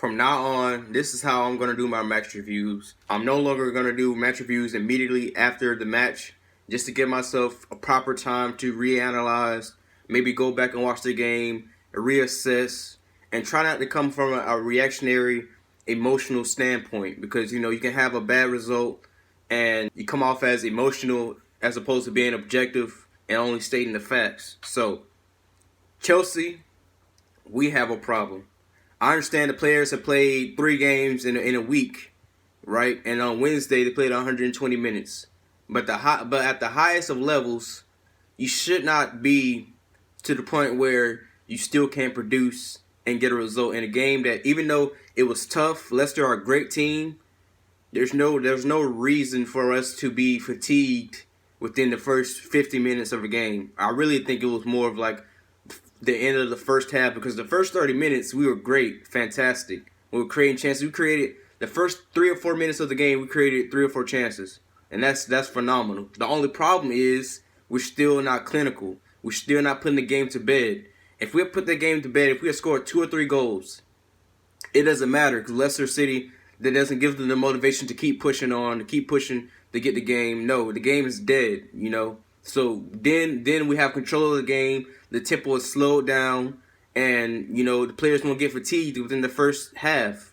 from now on, this is how I'm going to do my match reviews. I'm no longer going to do match reviews immediately after the match, just to give myself a proper time to reanalyze, maybe go back and watch the game, reassess, and try not to come from a reactionary, emotional standpoint, because you can have a bad result and you come off as emotional as opposed to being objective and only stating the facts. So, Chelsea, we have a problem. I understand the players have played 3 games in a week, right? And on Wednesday they played 120 minutes. But at the highest of levels, you should not be to the point where you still can't produce and get a result in a game that, even though it was tough, Leicester are a great team. There's no reason for us to be fatigued within the first 50 minutes of a game. I really think it was more of like the end of the first half, because the first 30 minutes we were great, fantastic. We were creating chances. We created the first 3 or 4 minutes of the game. We created 3 or 4 chances, and that's phenomenal. The only problem is we're still not clinical. We're still not putting the game to bed. If we had put the game to bed, if we had scored 2 or 3 goals, it doesn't matter, because Leicester City, that doesn't give them the motivation to keep pushing on, to keep pushing to get the game. No, the game is dead. So then we have control of the game. The tempo is slowed down, and the players won't get fatigued within the first half.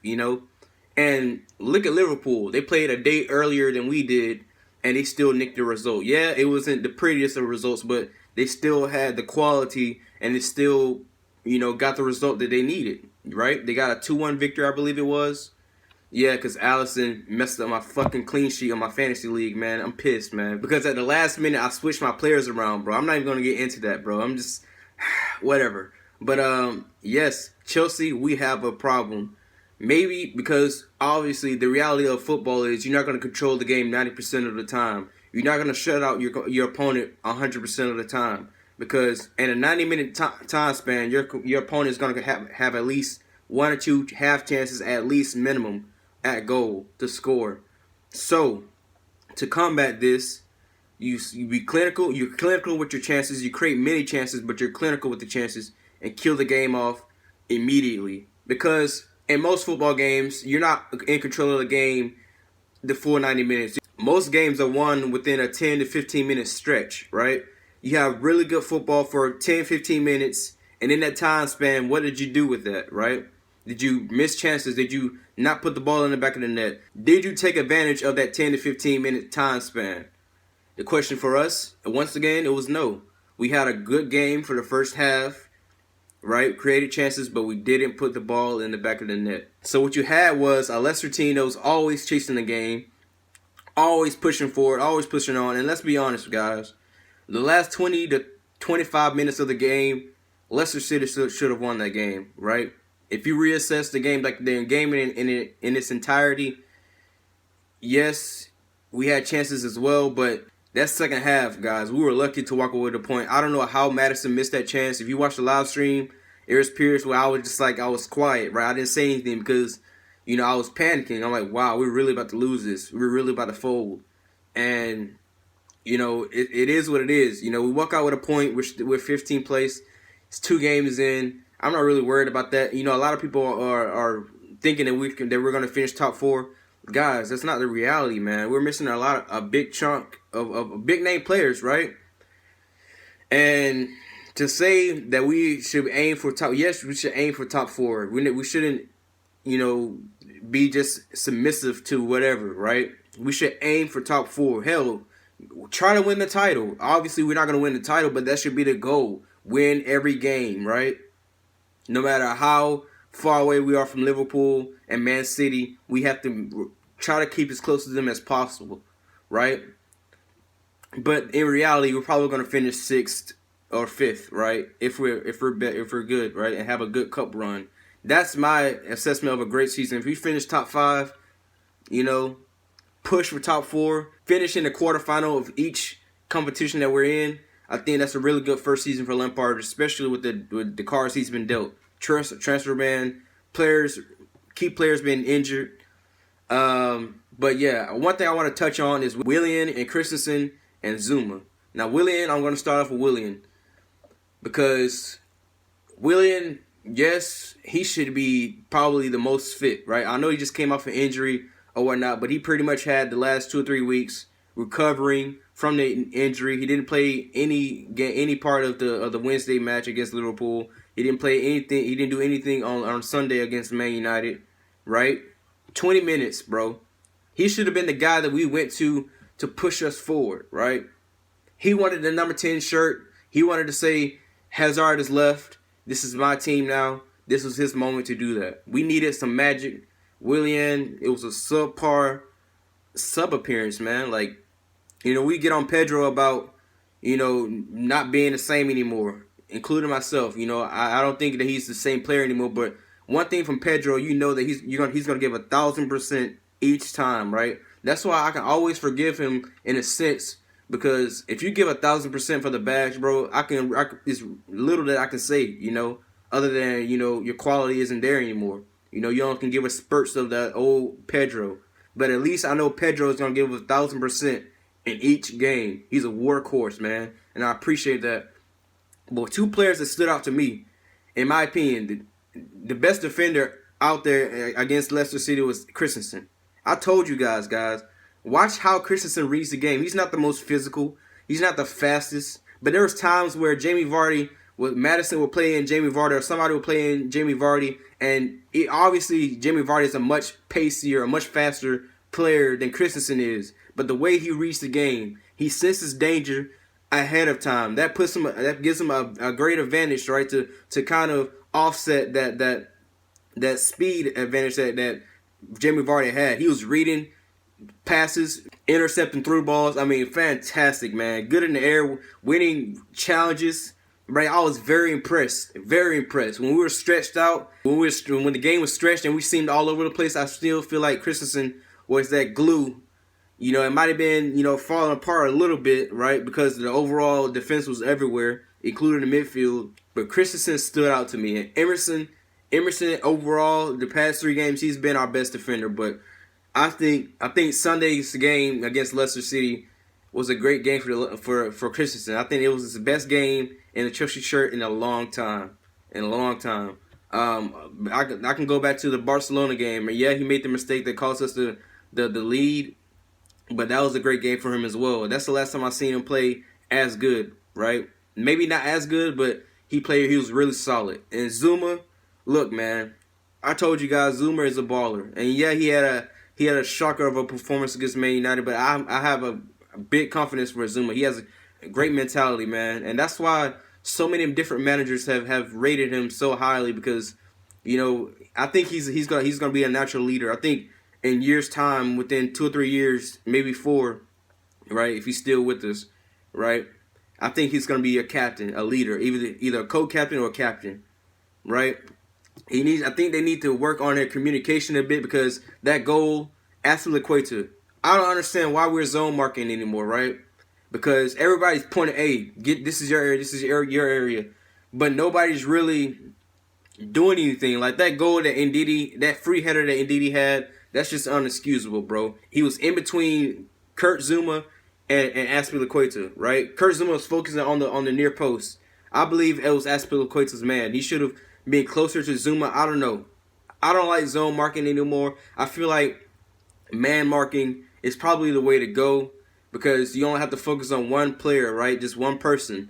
And look at Liverpool. They played a day earlier than we did, and they still nicked the result. Yeah, it wasn't the prettiest of results, but they still had the quality, and they still got the result that they needed. Right? They got a 2-1 victory, I believe it was. Yeah, because Allison messed up my fucking clean sheet on my fantasy league, man. I'm pissed, man. Because at the last minute, I switched my players around, bro. I'm not even going to get into that, bro. I'm just, whatever. But, yes, Chelsea, we have a problem. Maybe because, obviously, the reality of football is you're not going to control the game 90% of the time. You're not going to shut out your opponent 100% of the time. Because in a 90-minute time span, your opponent is going to have at least 1 or 2 half chances, at least minimum, at goal to score. So, to combat this, you be clinical. You're clinical with your chances. You create many chances, but you're clinical with the chances and kill the game off immediately. Because in most football games, you're not in control of the game the full 90 minutes. Most games are won within a 10 to 15 minute stretch, right? You have really good football for 10, 15 minutes, and in that time span, what did you do with that, right? Did you miss chances? Did you not put the ball in the back of the net? Did you take advantage of that 10 to 15 minute time span? The question for us, once again, it was no. We had a good game for the first half, right? Created chances, but we didn't put the ball in the back of the net. So what you had was a Leicester team that was always chasing the game, always pushing forward, always pushing on. And let's be honest, guys. The last 20 to 25 minutes of the game, Leicester City should have won that game, right? If you reassess the game, like the game in its entirety, yes, we had chances as well, but that second half, guys, we were lucky to walk away with a point. I don't know how Maddison missed that chance. If you watch the live stream, there was periods where I was quiet, right? I didn't say anything because, I was panicking. I'm like, wow, we're really about to lose this. We're really about to fold. And, it is what it is. We walk out with a point. We're 15th place. It's 2 games in. I'm not really worried about that. A lot of people are thinking that we're going to finish top 4. Guys, that's not the reality, man. We're missing a big chunk of big name players, right? And to say that we should aim for top, yes, we should aim for top 4. We shouldn't, be just submissive to whatever, right? We should aim for top 4. Hell, try to win the title. Obviously, we're not going to win the title, but that should be the goal. Win every game, right? No matter how far away we are from Liverpool and Man City, we have to try to keep as close to them as possible, right? But in reality, we're probably going to finish 6th or 5th, right? If we're good, right, and have a good cup run. That's my assessment of a great season. If we finish top 5, push for top 4, finish in the quarterfinal of each competition that we're in, I think that's a really good first season for Lampard, especially with the cards he's been dealt. Transfer ban, key players being injured. But yeah, one thing I want to touch on is Willian and Christensen and Zouma. Now Willian, I'm going to start off with Willian because Willian yes, he should be probably the most fit, right? I know he just came off an injury or whatnot, but he pretty much had the last 2 or 3 weeks recovering from the injury. He didn't play any part of the Wednesday match against Liverpool. He didn't play anything. He didn't do anything on Sunday against Man United, right? 20 minutes, bro. He should have been the guy that we went to push us forward, right? He wanted the number 10 shirt. He wanted to say, Hazard is left. This is my team now. This was his moment to do that. We needed some magic. Willian, it was a subpar sub appearance, man. Like, we get on Pedro about, not being the same anymore, including myself. I don't think that he's the same player anymore. But one thing from Pedro, that he's gonna give 1,000% each time, right? That's why I can always forgive him in a sense, because if you give 1,000% for the badge, bro, it's little that I can say, other than your quality isn't there anymore. You only can give us spurts of that old Pedro, but at least I know Pedro is gonna give 1,000% in each game. He's a workhorse, man, and I appreciate that. But two players that stood out to me, in my opinion, the best defender out there against Leicester City was Christensen. I told you guys, watch how Christensen reads the game. He's not the most physical. He's not the fastest. But there was times where Madison would play in Jamie Vardy, or somebody would play in Jamie Vardy, and obviously Jamie Vardy is a much pacier, a much faster player than Christensen is. But the way he reads the game, he senses danger ahead of time. That gives him a great advantage, right? To kind of offset that speed advantage that Jamie Vardy had. He was reading passes, intercepting through balls. I mean, fantastic, man. Good in the air, winning challenges. Right, I was very impressed. Very impressed. When we were stretched out, when the game was stretched and we seemed all over the place, I still feel like Christensen was that glue. It might have been, falling apart a little bit, right? Because the overall defense was everywhere, including the midfield. But Christensen stood out to me. And Emerson overall, the past 3 games, he's been our best defender. But I think Sunday's game against Leicester City was a great game for Christensen. I think it was his best game in the Chelsea shirt in a long time. I can go back to the Barcelona game. And yeah, he made the mistake that cost us the lead, but that was a great game for him as well. That's the last time I've seen him play as good, right? Maybe not as good, but he was really solid. And Zouma, look, man, I told you guys, Zouma is a baller. And yeah, he had a shocker of a performance against Man United, but I have a big confidence for Zouma. He has a great mentality, man, and that's why so many different managers have rated him so highly, because I think he's gonna be a natural leader. I think in years' time, within 2 or 3 years, maybe 4, right, if he's still with us, right, I think he's gonna be a captain, a leader, either a co-captain or a captain, right. I think they need to work on their communication a bit, because that goal, Aspilicueta, I don't understand why we're zone marking anymore, right? Because everybody's pointing, hey, this is your area, this is your area, but nobody's really doing anything. Like that goal that free header that Ndidi had, that's just unexcusable, bro. He was in between Kurt Zouma and Aspilicueta, right? Kurt Zouma was focusing on the near post. I believe it was Aspilicueta's man. He should have been closer to Zouma. I don't know. I don't like zone marking anymore. I feel like man marking is probably the way to go, because you only have to focus on one player, right? Just one person.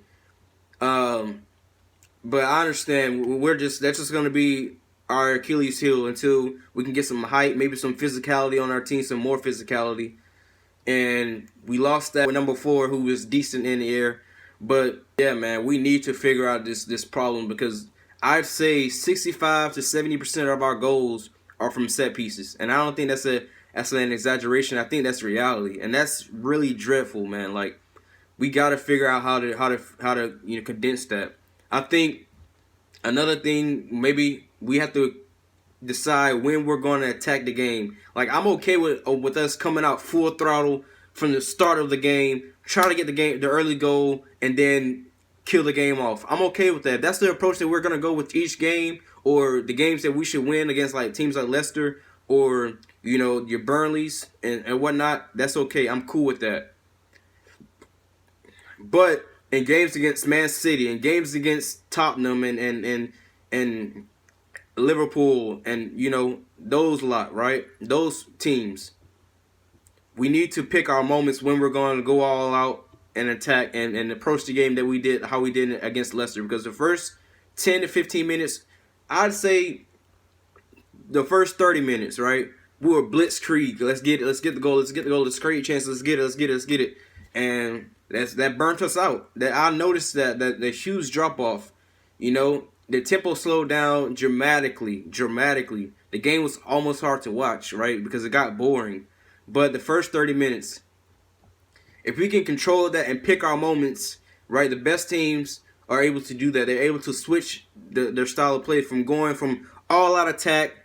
But I understand that's just going to be our Achilles heel until we can get some height, maybe some physicality on our team, some more physicality. And we lost that with number 4, who was decent in the air. But yeah, man, we need to figure out this problem, because I'd say 65 to 70% of our goals are from set pieces, and I don't think that's an exaggeration. I think that's reality, and that's really dreadful, man. Like, we got to figure out how to condense that. I think another thing, maybe we have to decide when we're going to attack the game. Like, I'm okay with us coming out full throttle from the start of the game, try to get the early goal, and then kill the game off. I'm okay with that. If that's the approach that we're going to go with each game, or the games that we should win against like teams like Leicester or your Burnleys and whatnot, that's okay. I'm cool with that. But in games against Man City and games against Tottenham and and Liverpool and, you know, those lot, right? Those teams. We need to pick our moments when we're going to go all out and attack and approach the game that we did, how we did it against Leicester. Because the first 10 to 15 minutes, I'd say the first 30 minutes, right? We were blitzkrieg. Let's get it. Let's get the goal. Let's get the goal. Let's create a chance. Let's get it. Let's get it. Let's get it. And that burnt us out. That I noticed that the huge drop off. You know, the tempo slowed down dramatically. The game was almost hard to watch, right? Because it got boring. But the first 30 minutes, if we can control that and pick our moments, right? The best teams are able to do that. They're able to switch their style of play from going from all out attack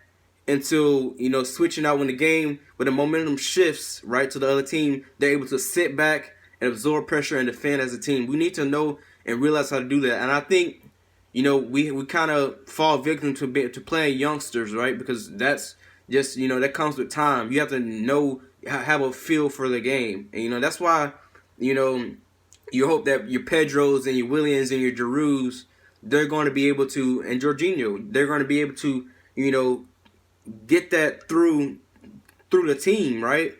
until, you know, switching out when the momentum shifts, right, to the other team. They're able to sit back and absorb pressure and defend as a team. We need to know and realize how to do that. And I think, you know, we kind of fall victim to playing youngsters, right? Because that's just, you know, that comes with time. You have to know, have a feel for the game. And, you know, that's why, you know, you hope that your Pedros and your Willians and your Girouds, they're going to be able to, and Jorginho, they're going to be able to, you know, get that through the team, right?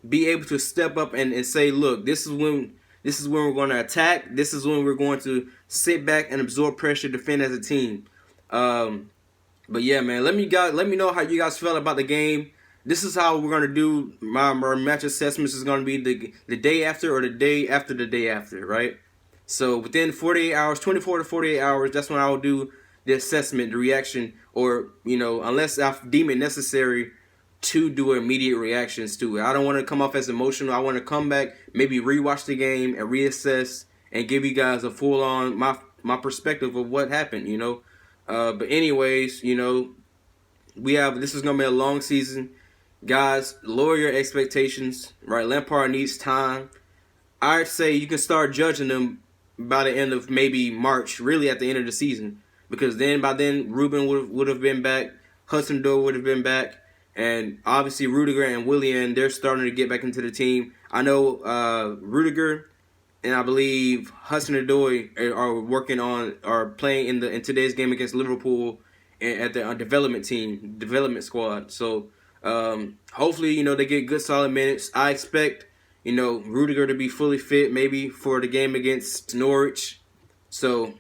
Be able to step up and say, look, this is when we're going to attack. This is when we're going to sit back and absorb pressure, defend as a team. But yeah, man, let me know how you guys felt about the game. This is how we're going to do my match assessments. Is going to be the day after or the day after the day after, right? So within 48 hours, 24 to 48 hours, that's when I will do the assessment, the reaction, or, you know, unless I deem it necessary to do immediate reactions to it. I don't want to come off as emotional. I want to come back, maybe rewatch the game and reassess and give you guys a full on my perspective of what happened, you know. But anyways, you know, this is gonna be a long season. Guys, lower your expectations, right? Lampard needs time. I'd say you can start judging them by the end of maybe March, really at the end of the season. Because by then, Ruben would have been back, Hudson-Odoi would have been back, and obviously Rudiger and Willian, they're starting to get back into the team. I know Rudiger and I believe Hudson-Odoi are playing in today's game against Liverpool at the development squad. So hopefully, you know, they get good solid minutes. I expect, you know, Rudiger to be fully fit maybe for the game against Norwich. So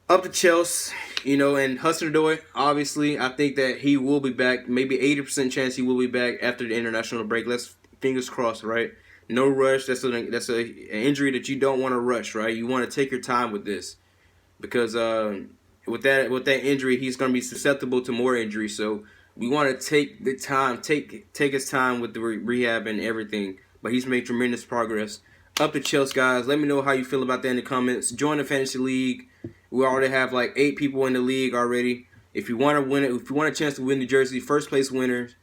up to Chelsea, you know, and Hudson-Odoi, obviously, I think that he will be back. Maybe 80% chance he will be back after the international break. Let's fingers crossed, right? No rush. That's an injury that you don't want to rush, right? You want to take your time with this because with that injury, he's going to be susceptible to more injuries. So we want to take the time, take his time with the rehab and everything. But he's made tremendous progress. Up to Chelsea, guys. Let me know how you feel about that in the comments. Join the fantasy league. We already have like 8 people in the league already. If you want to win it, if you want a chance to win the jersey, first place winners,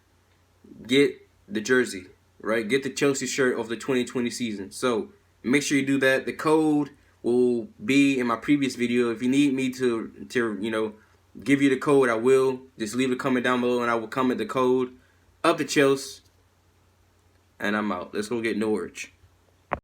get the jersey, right? Get the Chelsea shirt of the 2020 season. So make sure you do that. The code will be in my previous video. If you need me to you know, give you the code, I will. Just leave a comment down below and I will comment the code. Up to Chelsea. And I'm out. Let's go get Norwich.